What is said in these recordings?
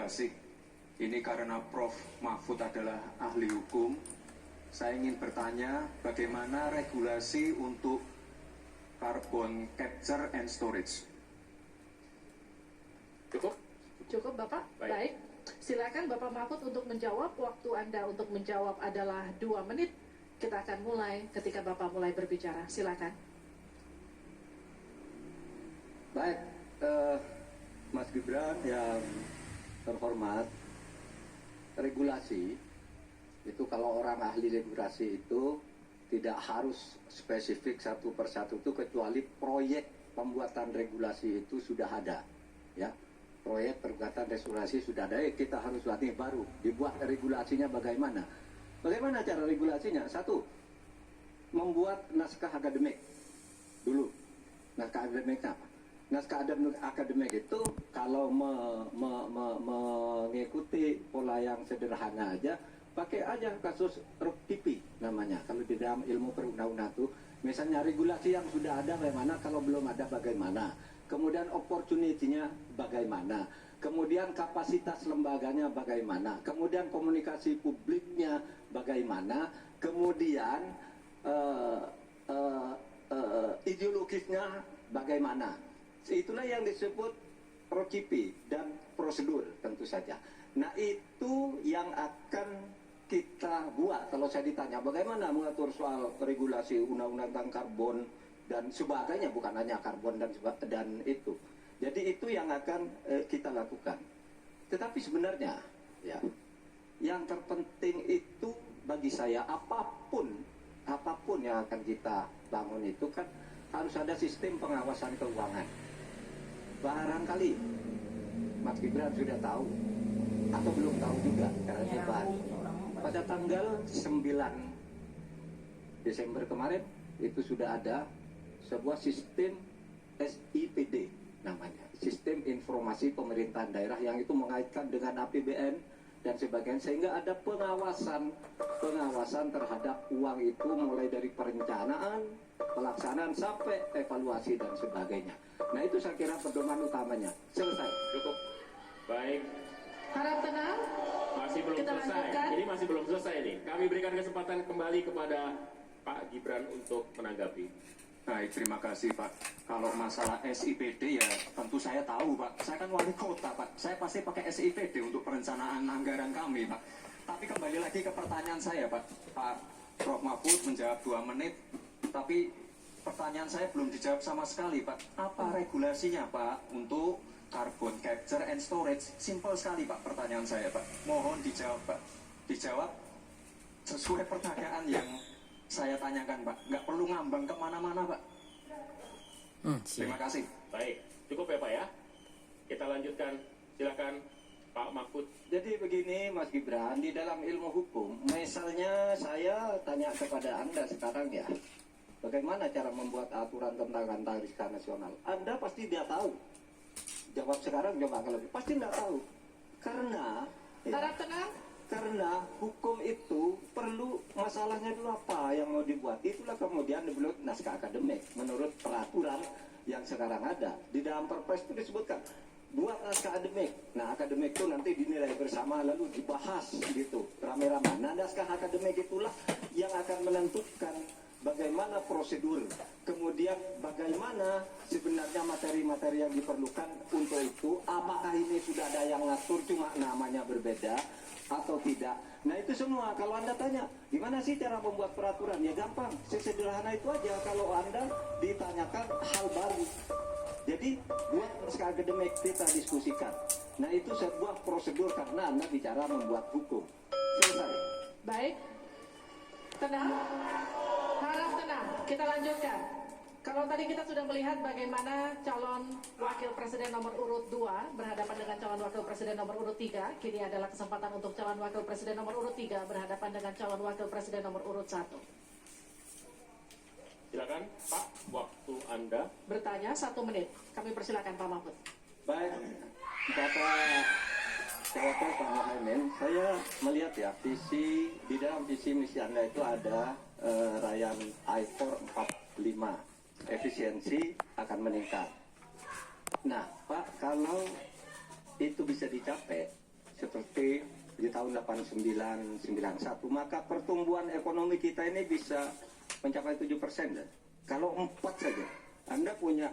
regulasi. Ini karena Prof. Mahfud adalah ahli hukum. Saya ingin bertanya bagaimana regulasi untuk carbon capture and storage. Cukup? Cukup Bapak? Baik. Silakan Bapak Mahfud untuk menjawab. Waktu Anda untuk menjawab adalah 2 menit. Kita akan mulai ketika Bapak mulai berbicara. Silakan. Baik, Mas Gibran yang terhormat, regulasi itu kalau orang ahli regulasi itu tidak harus spesifik satu persatu itu, kecuali proyek pembuatan regulasi itu sudah ada, ya. Proyek pembuatan regulasi sudah ada, kita harus buat ini baru dibuat regulasinya. Bagaimana cara regulasinya? Satu, membuat naskah akademik dulu. Naskah akademiknya apa? Naskah akademik itu kalau mengikuti pola yang sederhana aja, pakai aja kasus RUPTP namanya. Kalau di dalam ilmu perundang-undangan itu, misalnya regulasi yang sudah ada bagaimana, kalau belum ada bagaimana, kemudian opportunity-nya bagaimana, kemudian kapasitas lembaganya bagaimana, kemudian komunikasi publiknya bagaimana, kemudian ideologisnya bagaimana. Itulah yang disebut RUPTP dan prosedur tentu saja. Nah, itu yang akan kita buat. Kalau saya ditanya bagaimana mengatur soal regulasi undang-undang tentang karbon dan sebagainya, bukan hanya karbon dan itu. Jadi itu yang akan kita lakukan. Tetapi sebenarnya ya, yang terpenting itu bagi saya apapun yang akan kita bangun itu kan harus ada sistem pengawasan keuangan. Barangkali Mas Gibran sudah tahu atau belum tahu juga karena debat. Pada tanggal 9 Desember kemarin itu sudah ada sebuah sistem SIPD namanya, Sistem Informasi Pemerintahan Daerah, yang itu mengaitkan dengan APBN dan sebagainya, sehingga ada pengawasan terhadap uang itu mulai dari perencanaan, pelaksanaan sampai evaluasi dan sebagainya. Nah, itu saya kira pedoman utamanya. Selesai. Cukup. Baik. Harap tenang. Masih belum Kita selesai. lanjutkan. Ini masih belum selesai nih. Kami berikan kesempatan kembali kepada Pak Gibran untuk menanggapi. Baik, terima kasih Pak. Kalau masalah SIPD ya tentu saya tahu Pak. Saya kan wali kota Pak. Saya pasti pakai SIPD untuk perencanaan anggaran kami Pak. Tapi kembali lagi ke pertanyaan saya Pak. Pak Prof. Mahfud menjawab 2 menit. Tapi pertanyaan saya belum dijawab sama sekali Pak. Apa regulasinya Pak untuk carbon capture and storage? Simpel sekali Pak pertanyaan saya Pak. Mohon dijawab Pak. Dijawab sesuai pertanyaan yang saya tanyakan Pak. Nggak perlu ngambang kemana-mana Pak. Terima kasih. Baik, cukup ya Pak ya. Kita lanjutkan. Silakan Pak Mahfud. Jadi begini Mas Gibran, di dalam ilmu hukum, misalnya saya tanya kepada Anda sekarang ya, bagaimana cara membuat aturan tentang rantai risiko nasional? Anda pasti tidak tahu. Jawab sekarang, jawab kalau pasti tidak tahu. Karena Harap tenang. karena hukum itu perlu masalahnya dulu apa yang mau dibuat. Itulah kemudian dibuat naskah akademik menurut peraturan yang sekarang ada. Di dalam Perpres itu disebutkan buat naskah akademik. Nah, akademik itu nanti dinilai bersama lalu dibahas gitu rame-rame. Nah, naskah akademik itulah yang akan menentukan bagaimana prosedur, kemudian bagaimana sebenarnya materi-materi yang diperlukan untuk itu. Apakah ini sudah ada yang ngatur cuma namanya berbeda atau tidak? Nah, itu semua kalau Anda tanya gimana sih cara membuat peraturan, ya gampang, sesederhana itu aja. Kalau Anda ditanyakan hal baru, jadi buat naskah akademik kita diskusikan. Nah, itu sebuah prosedur karena Anda bicara membuat hukum. Selesai. Baik. Tenang. Harap tenang. Kita lanjutkan. Kalau tadi kita sudah melihat bagaimana calon wakil presiden nomor urut 2 berhadapan dengan calon wakil presiden nomor urut 3, kini adalah kesempatan untuk calon wakil presiden nomor urut 3 berhadapan dengan calon wakil presiden nomor urut 1. Silakan Pak, waktu Anda. Bertanya 1 menit. Kami persilakan Pak Mahfud. Baik, Bapak Cawapres Pak Mohaimin, saya melihat ya di dalam visi misi Anda itu ada rayaan I4 45, efisiensi akan meningkat. Nah Pak, kalau itu bisa dicapai, tahun 89-91, maka pertumbuhan ekonomi kita ini bisa mencapai 7%. Kalau 4 saja, Anda punya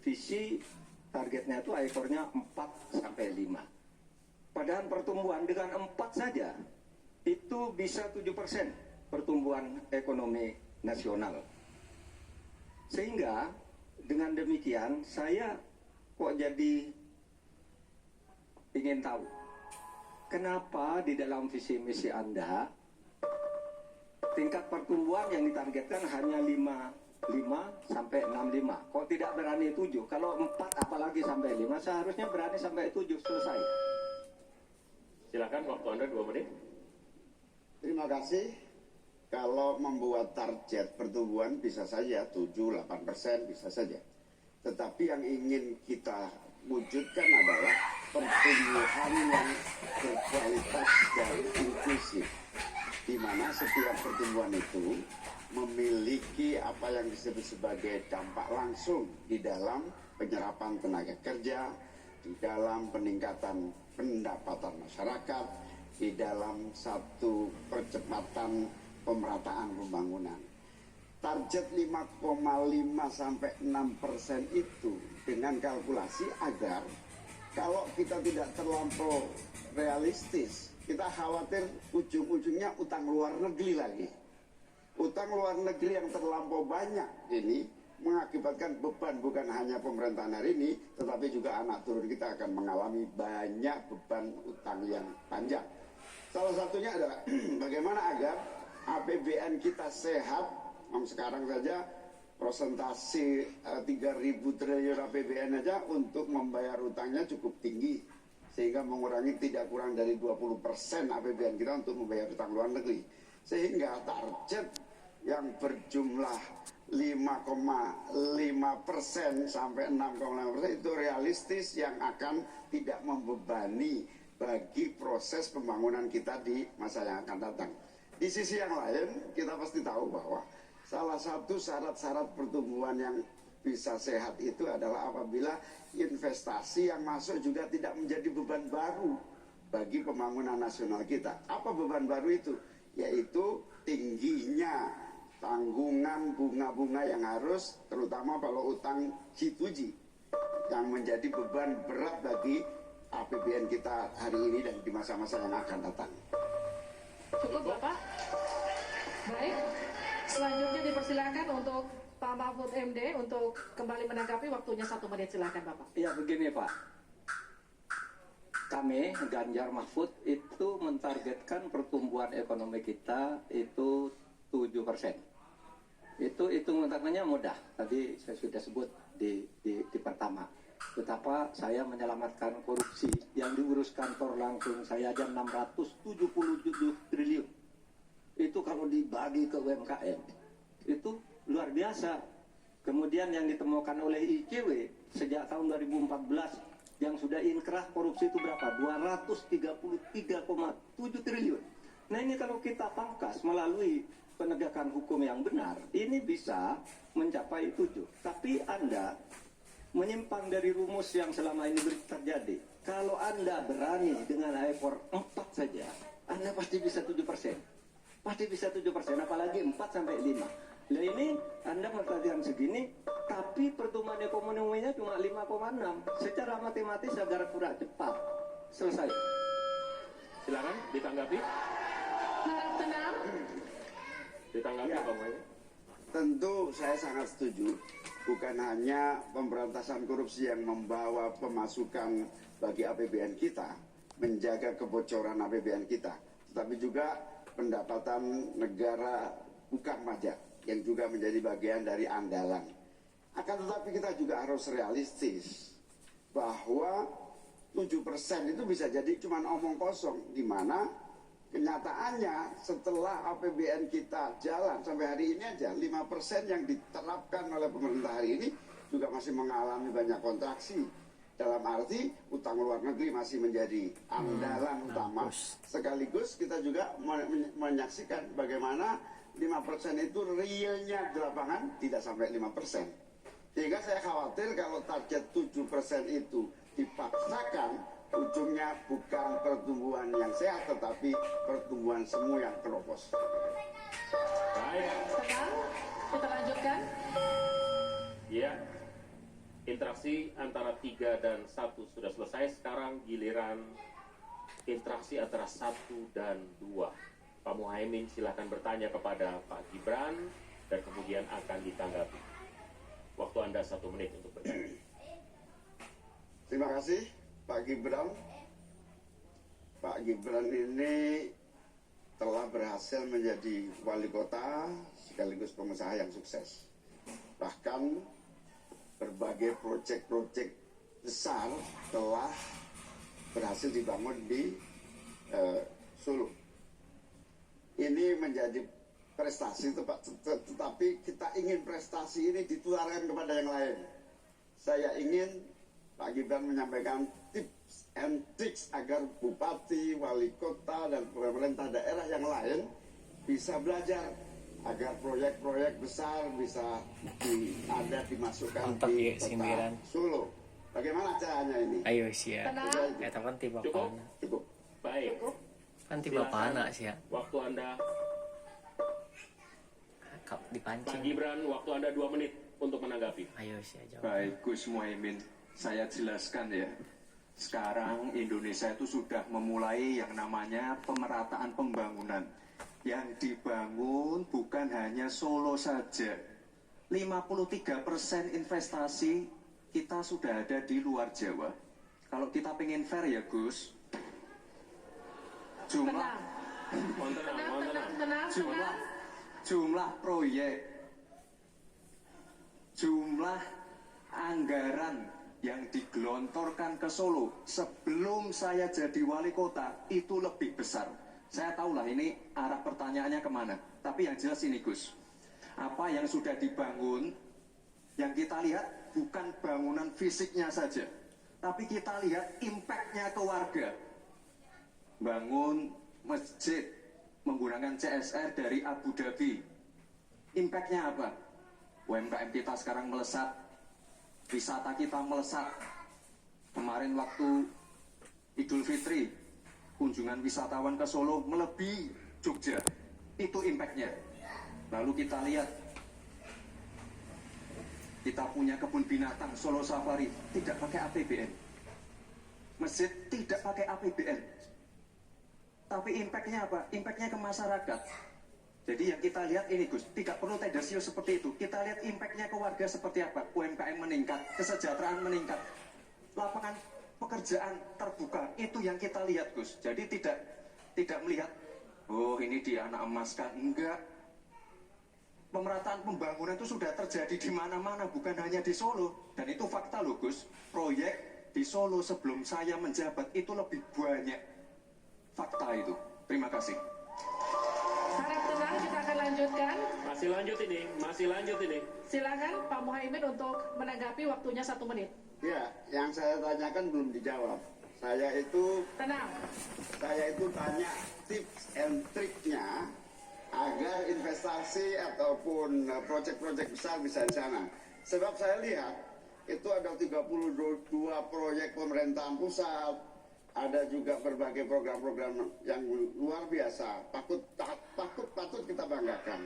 visi targetnya itu ekornya 4 sampai 5. Padahal pertumbuhan dengan 4 saja itu bisa 7% pertumbuhan ekonomi nasional. Sehingga dengan demikian saya kok jadi ingin tahu kenapa di dalam visi misi Anda tingkat pertumbuhan yang ditargetkan hanya 5 sampai 6,5. Kok tidak berani 7? Kalau 4 apalagi sampai 5 seharusnya berani sampai 7 selesai. Silakan, waktu Anda 2 menit. Terima kasih. Kalau membuat target pertumbuhan bisa saja 7-8% bisa saja. Tetapi yang ingin kita wujudkan adalah pertumbuhan yang berkualitas dan inklusif, di mana setiap pertumbuhan itu memiliki apa yang disebut sebagai dampak langsung di dalam penyerapan tenaga kerja, di dalam peningkatan pendapatan masyarakat, di dalam satu percepatan pemerataan pembangunan. Target 5,5 sampai 6% itu dengan kalkulasi agar kalau kita tidak terlampau realistis, kita khawatir ujung-ujungnya utang luar negeri lagi. Utang luar negeri yang terlampau banyak ini mengakibatkan beban bukan hanya pemerintahan hari ini, tetapi juga anak turun kita akan mengalami banyak beban utang yang panjang. Salah satunya adalah bagaimana agar APBN kita sehat. Sekarang saja prosentasi 3.000 triliun APBN aja untuk membayar utangnya cukup tinggi, sehingga mengurangi tidak kurang dari 20% APBN kita untuk membayar utang luar negeri. Sehingga target yang berjumlah 5,5% sampai 6,5% itu realistis, yang akan tidak membebani bagi proses pembangunan kita di masa yang akan datang. Di sisi yang lain, kita pasti tahu bahwa salah satu syarat-syarat pertumbuhan yang bisa sehat itu adalah apabila investasi yang masuk juga tidak menjadi beban baru bagi pembangunan nasional kita. Apa beban baru itu? Yaitu tingginya tanggungan bunga-bunga yang harus, terutama kalau utang G2G, yang menjadi beban berat bagi APBN kita hari ini dan di masa-masa yang akan datang. Cukup Bapak. Baik, selanjutnya dipersilakan untuk Pak Mahfud MD untuk kembali menanggapi. Waktunya 1 menit, silakan Bapak. Ya begini Pak, kami Ganjar Mahfud itu mentargetkan pertumbuhan ekonomi kita itu 7%. Itu hitung-hitungannya mudah. Tadi saya sudah sebut di pertama. Betapa saya menyelamatkan korupsi yang diurus kantor langsung saya aja 677 triliun. Itu kalau dibagi ke UMKM itu luar biasa. Kemudian yang ditemukan oleh ICW sejak tahun 2014 yang sudah inkrah korupsi itu berapa? 233,7 triliun. Nah ini kalau kita pangkas melalui penegakan hukum yang benar, ini bisa mencapai 7. Tapi Anda menyimpang dari rumus yang selama ini terjadi. Kalau Anda berani dengan ekor 4 saja, Anda pasti bisa 7%. Pasti bisa 7%, apalagi 4 sampai 5. Nah ini Anda mengatakan segini, tapi pertumbuhan ekonominya cuma 5,6. Secara matematis agar kurang cepat. Selesai. Silakan ditanggapi. Harap tenang. Ditanggapi Ya. Bang Wayan. Tentu saya sangat setuju. Bukan hanya pemberantasan korupsi yang membawa pemasukan bagi APBN kita, menjaga kebocoran APBN kita, tetapi juga pendapatan negara bukan pajak yang juga menjadi bagian dari andalan. Akan tetapi kita juga harus realistis bahwa 7% itu bisa jadi cuma omong kosong, di mana kenyataannya setelah APBN kita jalan sampai hari ini aja 5% yang diterapkan oleh pemerintah hari ini juga masih mengalami banyak kontraksi. Dalam arti utang luar negeri masih menjadi andalan utama. Sekaligus kita juga menyaksikan bagaimana 5% itu realnya di lapangan tidak sampai 5%. Sehingga saya khawatir kalau target 7% itu dipaksakan ujungnya bukan pertumbuhan yang sehat, tetapi pertumbuhan semu yang keropos. Baik, Tenang, kita lanjutkan. ya. Interaksi antara 3 dan 1 sudah selesai. Sekarang giliran interaksi antara 1 dan 2. Pak Muhaimin silakan bertanya kepada Pak Gibran dan kemudian akan ditanggapi. Waktu Anda 1 menit untuk bertanya. Terima kasih Pak Gibran. Pak Gibran ini telah berhasil menjadi wali kota sekaligus pengusaha yang sukses. Bahkan berbagai proyek-proyek besar telah berhasil dibangun di Solo. Ini menjadi prestasi, tetapi kita ingin prestasi ini ditularkan kepada yang lain. Saya ingin Pak Gibran menyampaikan tips and tricks agar bupati, wali kota, dan pemerintah daerah yang lain bisa belajar agar proyek-proyek besar bisa dimasukkan Mantap, di ya, kota sindiran. Solo. Bagaimana caranya ini? Ayo sih ya. Tenang, Eta kan tiba Cukup? pana. Cukup. Baik, Kan tiba pana sih ya. waktu Anda, Kap Pak dipancing. Gibran, waktu Anda 2 menit untuk menanggapi. Ayo sih ya jawab. Baik Gus Muhaimin, saya jelaskan ya. Sekarang Indonesia itu sudah memulai yang namanya pemerataan pembangunan. Yang dibangun bukan hanya Solo saja. 53% investasi kita sudah ada di luar Jawa. Kalau kita pengen fair ya Gus, jumlah tenang, Mohon tenang, mohon tenang. jumlah proyek, jumlah anggaran yang digelontorkan ke Solo sebelum saya jadi wali kota itu lebih besar. Saya tahulah ini arah pertanyaannya kemana. Tapi yang jelas ini Gus, apa yang sudah dibangun, yang kita lihat bukan bangunan fisiknya saja, tapi kita lihat impact-nya ke warga. Bangun masjid menggunakan CSR dari Abu Dhabi. Impact-nya apa? UMKM kita sekarang melesat, wisata kita melesat. Kemarin waktu Idul Fitri, kunjungan wisatawan ke Solo melebihi Jogja. Itu impact-nya. Lalu kita lihat, kita punya kebun binatang Solo Safari, tidak pakai APBN. Masjid tidak pakai APBN. Tapi impact-nya apa? Impact-nya ke masyarakat. Jadi yang kita lihat ini Gus, tidak perlu tendensius seperti itu. Kita lihat impact-nya ke warga seperti apa. UMKM meningkat, kesejahteraan meningkat, lapangan pekerjaan terbuka. Itu yang kita lihat Gus. Jadi tidak melihat, oh ini dia anak emas kan. Enggak. Pemerataan pembangunan itu sudah terjadi di mana-mana, bukan hanya di Solo. Dan itu fakta loh Gus. Proyek di Solo sebelum saya menjabat itu lebih banyak. Fakta itu. Terima kasih. harap tenang, kita akan lanjutkan. Masih lanjut ini. Silakan Pak Muhaimin untuk menanggapi, waktunya 1 menit. Ya, yang saya tanyakan belum dijawab. Saya itu Tenang, tanya tips and triknya agar investasi ataupun proyek-proyek besar bisa di sana. Sebab saya lihat itu ada 32 proyek pemerintahan pusat, ada juga berbagai program-program yang luar biasa, patut kita banggakan.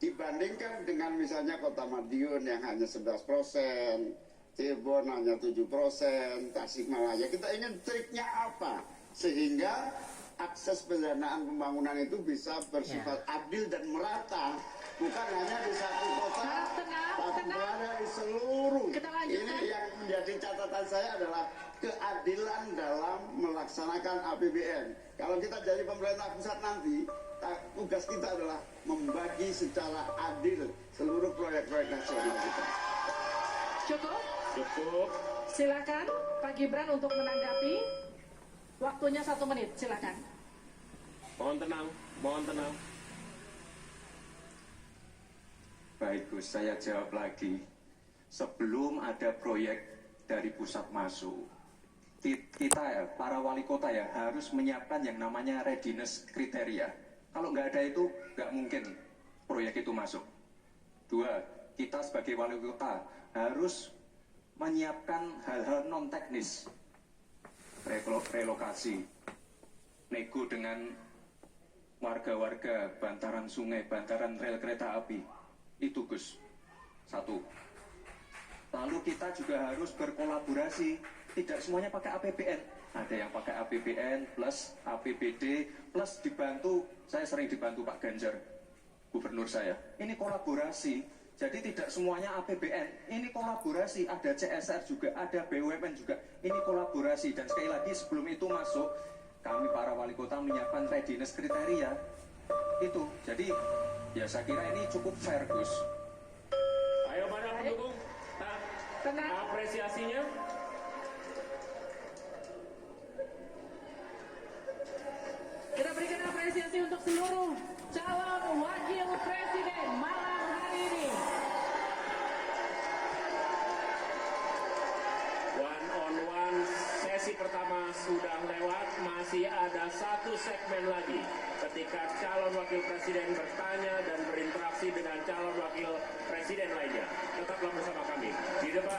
Dibandingkan dengan misalnya Kota Madiun yang hanya 11%, Cirebon hanya 7%, Tasikmalaya. Kita ingin triknya apa? Sehingga akses pendanaan pembangunan itu bisa bersifat adil dan merata. Bukan hanya di satu kota, tapi berada di seluruh. Kita lanjutkan. Ini yang menjadi catatan saya adalah keadilan dalam melaksanakan APBN. Kalau kita jadi pemerintah pusat nanti, tugas kita adalah membagi secara adil seluruh proyek-proyek nasional kita. cukup. Cukup. Silakan Pak Gibran untuk menanggapi. Waktunya 1 menit, silakan. Mohon tenang. Baik Gus, saya jawab lagi. Sebelum ada proyek dari pusat masuk, kita ya, para wali kota ya, harus menyiapkan yang namanya readiness kriteria. Kalau nggak ada itu, nggak mungkin proyek itu masuk. 2, kita sebagai wali kota harus menyiapkan hal-hal non teknis. relokasi, nego dengan warga-warga bantaran sungai, bantaran rel kereta api. Itu Gus, satu. Lalu kita juga harus berkolaborasi, tidak semuanya pakai APBN. Ada yang pakai APBN plus APBD plus dibantu, saya sering dibantu Pak Ganjar, gubernur saya. Ini kolaborasi, jadi tidak semuanya APBN, ini kolaborasi, ada CSR juga, ada BUMN juga, ini kolaborasi. Dan sekali lagi sebelum itu masuk, kami para wali kota menyiapkan readiness kriteria itu. Jadi ya saya kira ini cukup fair Gus. Ayo para pendukung, Tenang. apresiasinya. Kita berikan apresiasi untuk seluruh calon wakil presiden malam hari ini. One on one sesi pertama sudah lewat, masih ada satu segmen lagi ketika calon wakil presiden bertanya dan berinteraksi dengan calon wakil presiden lainnya. Tetaplah bersama kami di depan.